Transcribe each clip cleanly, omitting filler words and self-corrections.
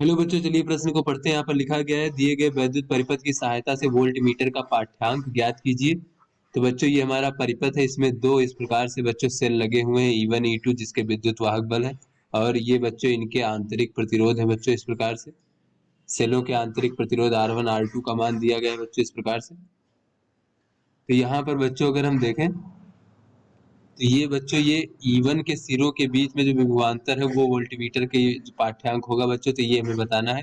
Hello बच्चों, चलिए प्रश्न को पढ़ते हैं। यहाँ पर लिखा गया है, दिए गए वैद्युत परिपथ की सहायता से वोल्ट मीटर का पाठ्यांक ज्ञात कीजिए। तो बच्चों ये हमारा परिपथ है, इसमें दो इस प्रकार से बच्चों सेल लगे हुए हैं E1 E2 जिसके विद्युत वाहक बल है, और ये बच्चों इनके आंतरिक प्रतिरोध है बच्चों इस प्रकार से। सेलों के आंतरिक प्रतिरोध R1 R2 का मान दिया गया है बच्चों इस प्रकार से। तो यहाँ पर बच्चों अगर हम देखें तो ये बच्चों ये E1 के सिरों के बीच में जो विभवांतर है वो वोल्टमीटर के जो पाठ्यांक होगा बच्चों। तो ये हमें बताना है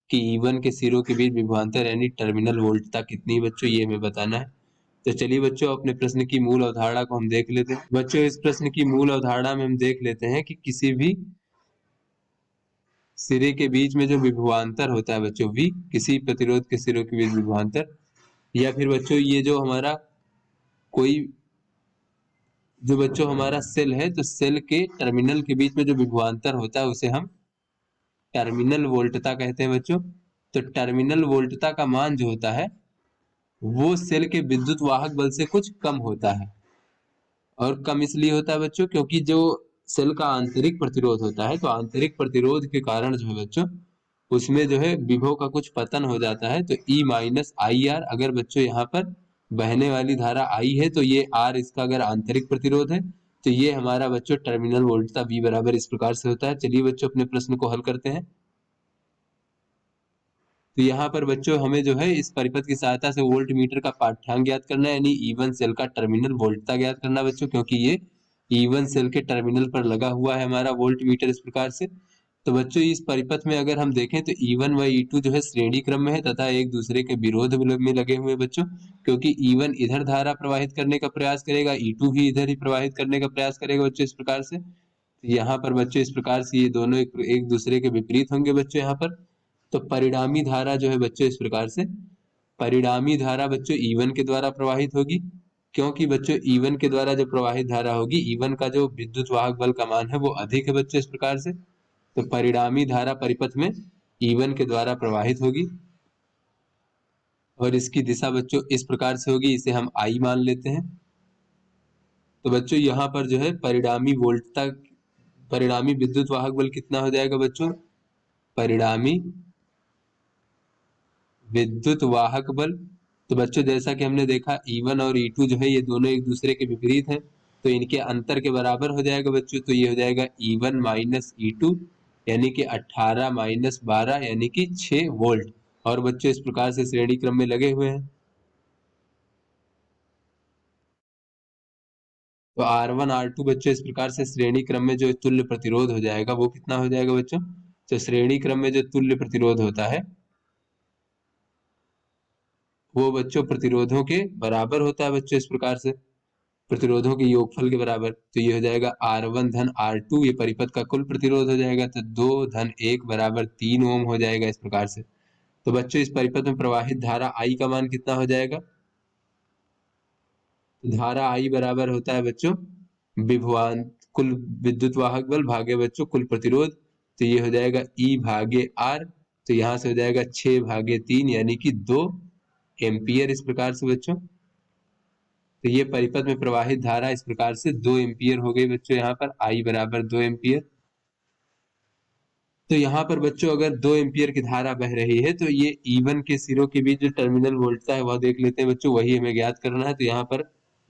कि E1 के सिरों के बीच विभवांतर यानी टर्मिनल वोल्टता कितनी बच्चों, ये हमें बताना है। तो चलिए बच्चों अपने प्रश्न की मूल अवधारणा को हम देख लेते हैं। बच्चों इस प्रश्न की मूल अवधारणा में हम देख लेते हैं कि किसी भी सिरे के बीच में जो विभवांतर होता है बच्चों V, किसी प्रतिरोध के सिरों के बीच विभवांतर, या फिर बच्चों ये जो हमारा कोई जो बच्चों हमारा सेल है, तो सेल के टर्मिनल के बीच में जो विभवांतर होता है उसे हम टर्मिनल वोल्टता कहते हैं बच्चों। तो टर्मिनल वोल्टता का मान जो होता है वो सेल के विद्युत वाहक बल से कुछ कम होता है। और कम इसलिए होता है बच्चों क्योंकि जो सेल का आंतरिक प्रतिरोध होता है, तो आंतरिक प्रतिरोध के कारण जो है बच्चों उसमें जो है विभव का कुछ पतन हो जाता है। तो E माइनस आई आर, अगर बच्चों यहाँ पर बहने वाली धारा I है तो ये R इसका अगर आंतरिक प्रतिरोध है, तो ये हमारा बच्चों टर्मिनल वोल्टता V बराबर इस प्रकार से होता है। चलिए बच्चों अपने प्रश्न को हल करते हैं। तो यहाँ पर बच्चों हमें जो है इस परिपथ की सहायता से वोल्ट मीटर का पाठ्यांक ज्ञात करना है, यानी E1 सेल का टर्मिनल वोल्टता ज्ञात करना बच्चों, क्योंकि ये E1 सेल के टर्मिनल पर लगा हुआ है हमारा वोल्ट मीटर इस प्रकार से। तो बच्चों इस परिपथ में अगर हम देखें तो E1 व E2 जो है श्रेणी क्रम में है तथा एक दूसरे के विरोध में लगे हुए हैं बच्चों, क्योंकि E1 इधर धारा प्रवाहित करने का प्रयास करेगा, E2 भी इधर ही प्रवाहित करने का प्रयास करेगा बच्चों इस प्रकार से। तो यहाँ पर बच्चों इस प्रकार से ये दोनों एक दूसरे के विपरीत होंगे बच्चों यहाँ पर। तो परिणामी धारा जो है बच्चों इस प्रकार से, परिणामी धारा बच्चों E1 के द्वारा प्रवाहित होगी, क्योंकि बच्चों E1 के द्वारा जो प्रवाहित धारा होगी, E1 का जो विद्युत वाहक बल का मान है वो अधिक है बच्चों इस प्रकार से। तो परिणामी धारा परिपथ में E1 के द्वारा प्रवाहित होगी और इसकी दिशा बच्चों इस प्रकार से होगी, इसे हम I मान लेते हैं। तो बच्चों यहाँ पर जो है परिणामी वोल्टता, परिणामी विद्युत वाहक बल कितना हो जाएगा बच्चों, परिणामी विद्युत वाहक बल। तो बच्चों जैसा कि हमने देखा E1 और E2 जो है ये दोनों एक दूसरे के विपरीत हैं, तो इनके अंतर के बराबर हो जाएगा बच्चों। तो ये हो जाएगा E1 माइनस E2 यानी कि 18 माइनस 12 यानी कि 6 वोल्ट। और बच्चों इस प्रकार से श्रेणी क्रम में लगे हुए हैं। तो R1 R2 बच्चों इस प्रकार से श्रेणी क्रम में जो तुल्य प्रतिरोध हो जाएगा वो कितना हो जाएगा बच्चों, तो श्रेणी क्रम में जो तुल्य प्रतिरोध होता है वो बच्चों प्रतिरोधों के बराबर होता है बच्चों इस प्रकार से, प्रतिरोधों के योगफल के बराबर। तो ये हो जाएगा R1 धन R2, ये परिपथ का कुल प्रतिरोध हो जाएगा। तो 2 धन 1 बराबर 3 ओम हो जाएगा इस प्रकार से। तो बच्चों इस परिपथ में प्रवाहित धारा I का मान कितना हो जाएगा, तो धारा I बराबर होता है बच्चों विभवान कुल विद्युत वाहक बल भागे बच्चों कुल प्रतिरोध। तो ये हो जाएगा E भागे R। तो यहाँ से हो जाएगा 6 भागे 3 यानी कि 2 एम्पियर इस प्रकार से बच्चों। तो ये परिपथ में प्रवाहित धारा इस प्रकार से 2 एम्पियर हो गई बच्चों, यहाँ पर I बराबर 2 एम्पियर। तो यहाँ पर बच्चों अगर 2 एम्पियर की धारा बह रही है तो ये E1 के सिरों के बीच जो टर्मिनल वोल्टता है वह देख लेते हैं बच्चों, वही हमें ज्ञात करना है। तो यहाँ पर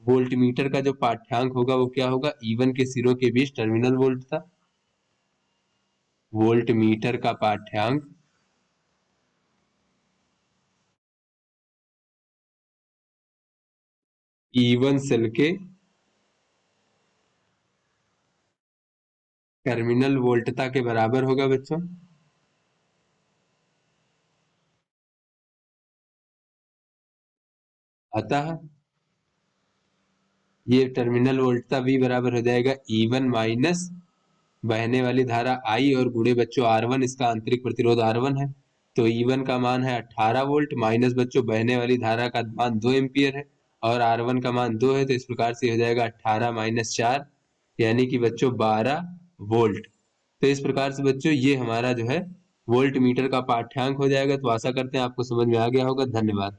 वोल्ट मीटर का जो पाठ्यांक होगा वो क्या होगा, E1 के सिरों के बीच टर्मिनल वोल्टता, वोल्ट मीटर का पाठ्यांक E1 सेल के टर्मिनल वोल्टता के बराबर होगा बच्चों। अतः ये टर्मिनल वोल्टता V बराबर हो जाएगा E1 माइनस बहने वाली धारा I और गुणे बच्चों R1, इसका आंतरिक प्रतिरोध R1 है। तो E1 का मान है 18 वोल्ट माइनस बच्चों बहने वाली धारा का मान 2 एम्पियर है और R1 का मान 2 है। तो इस प्रकार से हो जाएगा 18 माइनस 4 यानी कि बच्चों 12 वोल्ट। तो इस प्रकार से बच्चों ये हमारा जो है वोल्ट मीटर का पाठ्यांक हो जाएगा। तो आशा करते हैं आपको समझ में आ गया होगा। धन्यवाद।